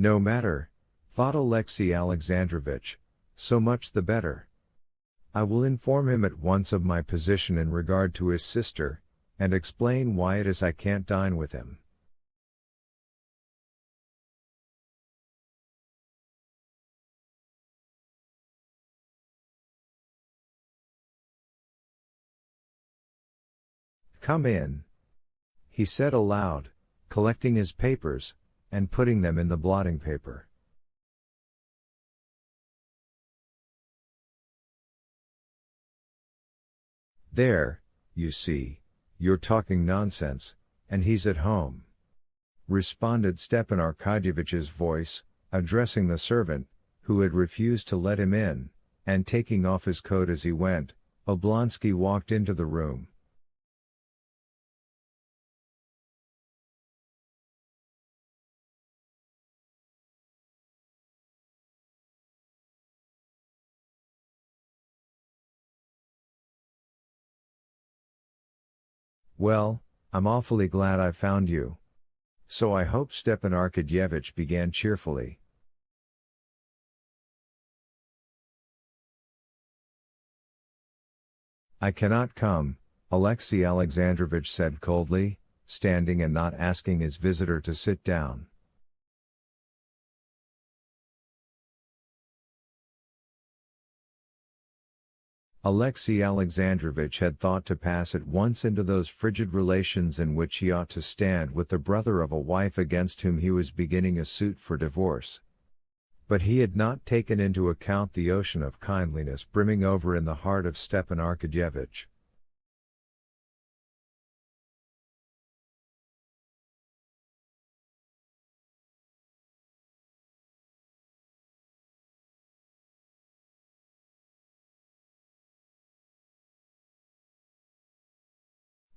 No matter, thought Alexey Alexandrovich, so much the better. I will inform him at once of my position in regard to his sister, and explain why it is I can't dine with him. Come in, he said aloud, collecting his papers, and putting them in the blotting paper. There, you see, you're talking nonsense, and he's at home, responded Stepan Arkadyevitch's voice, addressing the servant, who had refused to let him in, and taking off his coat as he went. Oblonsky walked into the room. Well, I'm awfully glad I found you. So I hope Stepan Arkadyevitch began cheerfully. I cannot come, Alexey Alexandrovich said coldly, standing and not asking his visitor to sit down. Alexey Alexandrovich had thought to pass at once into those frigid relations in which he ought to stand with the brother of a wife against whom he was beginning a suit for divorce. But he had not taken into account the ocean of kindliness brimming over in the heart of Stepan Arkadyevitch.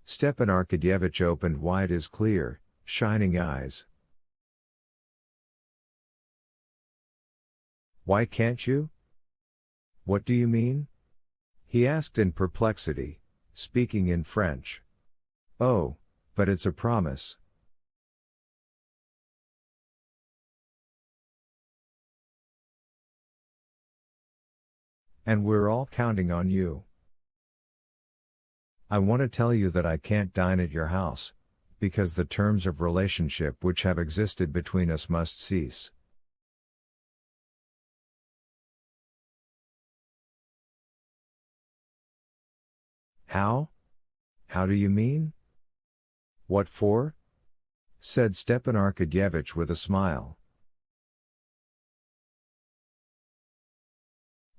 Stepan Arkadyevitch opened wide his clear, shining eyes. Why can't you? What do you mean? He asked in perplexity, speaking in French. Oh, but it's a promise. And we're all counting on you. I want to tell you that I can't dine at your house, because the terms of relationship which have existed between us must cease. How? How do you mean? What for? Said Stepan Arkadyevitch with a smile.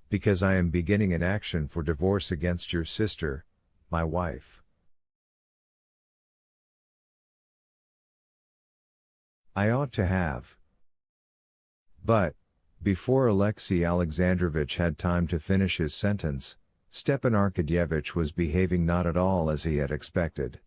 Because I am beginning an action for divorce against your sister, my wife. I ought to have. But, before Alexey Alexandrovich had time to finish his sentence, Stepan Arkadyevitch was behaving not at all as he had expected.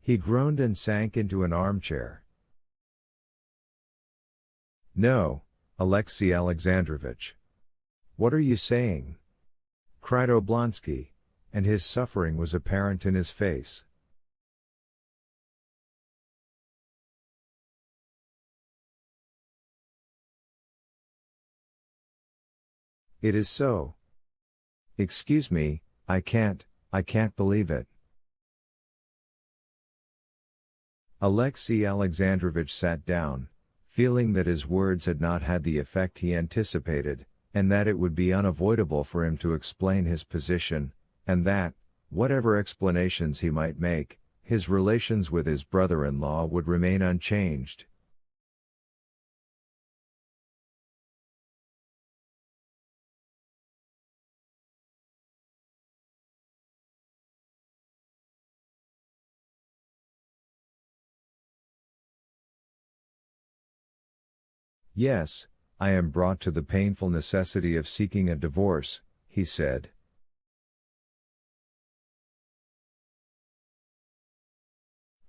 He groaned and sank into an armchair. No, Alexey Alexandrovich. What are you saying? Cried Oblonsky, and his suffering was apparent in his face. It is so. Excuse me, I can't believe it. Alexey Alexandrovich sat down, feeling that his words had not had the effect he anticipated, and that it would be unavoidable for him to explain his position, and that, whatever explanations he might make, his relations with his brother-in-law would remain unchanged. Yes, I am brought to the painful necessity of seeking a divorce, he said.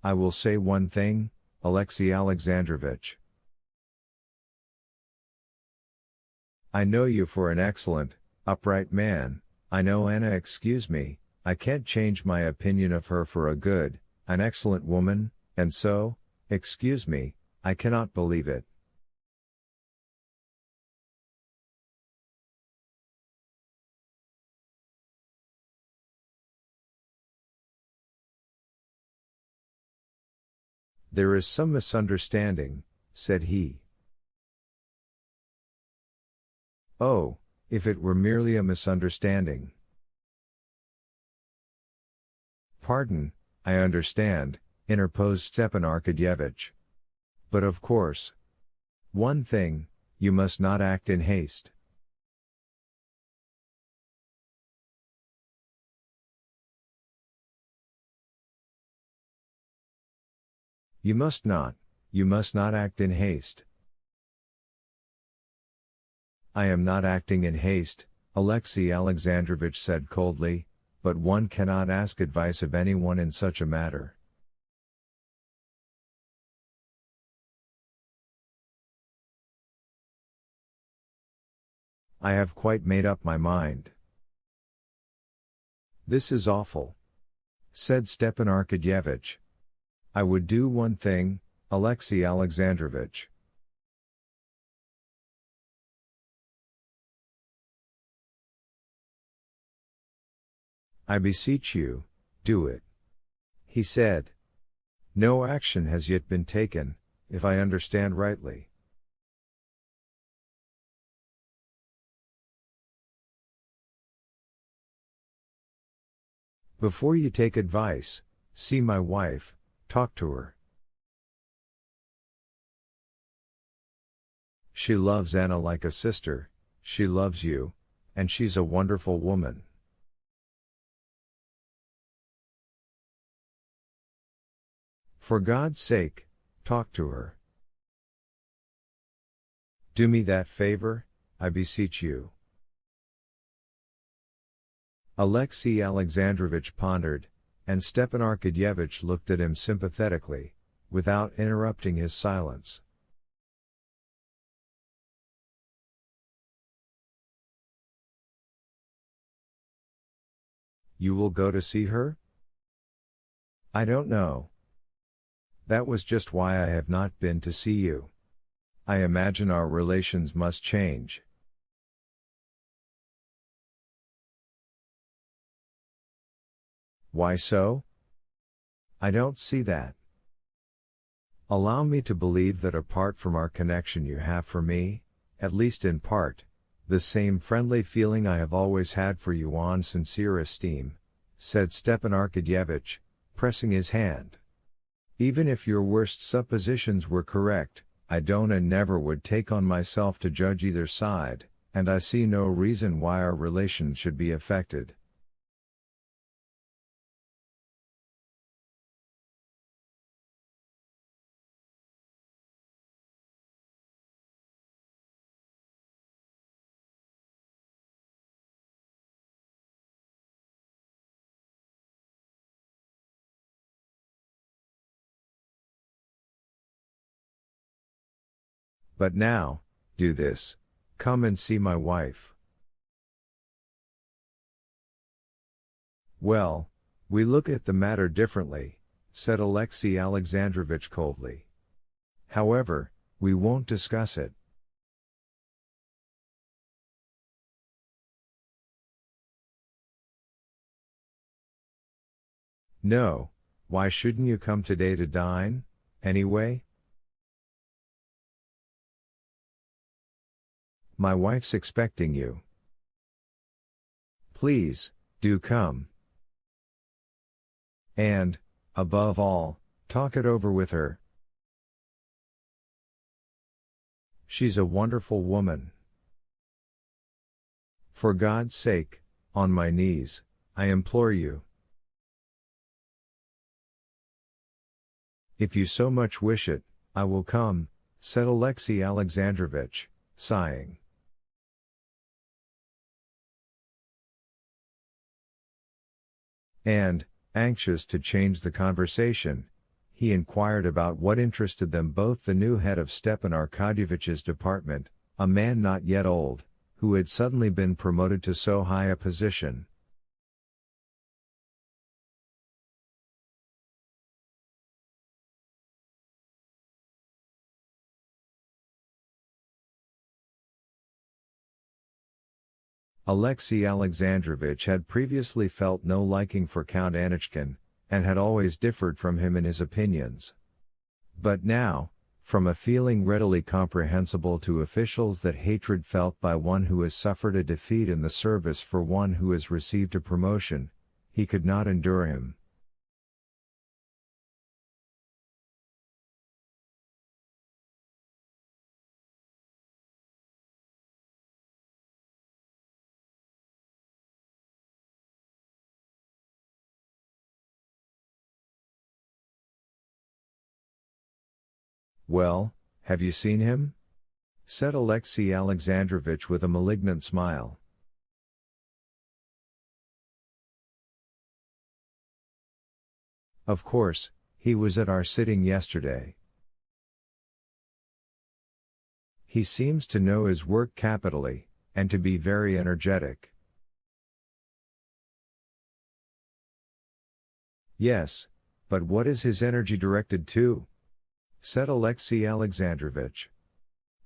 I will say one thing, Alexey Alexandrovich. I know you for an excellent, upright man. I know Anna, excuse me, I can't change my opinion of her for a good, an excellent woman, and so, excuse me, I cannot believe it. There is some misunderstanding, said he. Oh, if it were merely a misunderstanding. Pardon, I understand, interposed Stepan Arkadyevitch. But of course. One thing, you must not act in haste. You must not act in haste. I am not acting in haste, Alexey Alexandrovich said coldly, but one cannot ask advice of anyone in such a matter. I have quite made up my mind. This is awful, said Stepan Arkadyevitch. I would do one thing, Alexey Alexandrovich. I beseech you, do it. He said. No action has yet been taken, if I understand rightly. Before you take advice, see my wife, talk to her. She loves Anna like a sister, she loves you, and she's a wonderful woman. For God's sake, talk to her. Do me that favor, I beseech you. Alexey Alexandrovich pondered, and Stepan Arkadyevitch looked at him sympathetically, without interrupting his silence. You will go to see her? I don't know. That was just why I have not been to see you. I imagine our relations must change. Why so? I don't see that. Allow me to believe that apart from our connection you have for me, at least in part, the same friendly feeling I have always had for you on sincere esteem, said Stepan Arkadyevitch, pressing his hand. Even if your worst suppositions were correct, I don't and never would take on myself to judge either side, and I see no reason why our relations should be affected. But now, do this, come and see my wife. Well, we look at the matter differently, said Alexey Alexandrovich coldly. However, we won't discuss it. No, why shouldn't you come today to dine, anyway? My wife's expecting you. Please, do come. And, above all, talk it over with her. She's a wonderful woman. For God's sake, on my knees, I implore you. If you so much wish it, I will come, said Alexey Alexandrovich, sighing. And, anxious to change the conversation, he inquired about what interested them both the new head of Stepan Arkadyevitch's department, a man not yet old, who had suddenly been promoted to so high a position. Alexey Alexandrovich had previously felt no liking for Count Anichkin, and had always differed from him in his opinions. But now, from a feeling readily comprehensible to officials that hatred felt by one who has suffered a defeat in the service for one who has received a promotion, he could not endure him. "Well, have you seen him?" said Alexey Alexandrovich with a malignant smile. "Of course, he was at our sitting yesterday. He seems to know his work capitally, and to be very energetic." "Yes, but what is his energy directed to?" said Alexey Alexandrovich.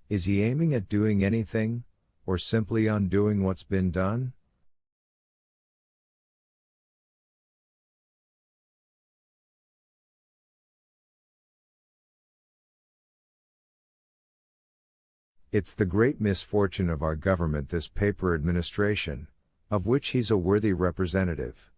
"Is he aiming at doing anything, or simply undoing what's been done?" "It's the great misfortune of our government, this paper administration, of which he's a worthy representative.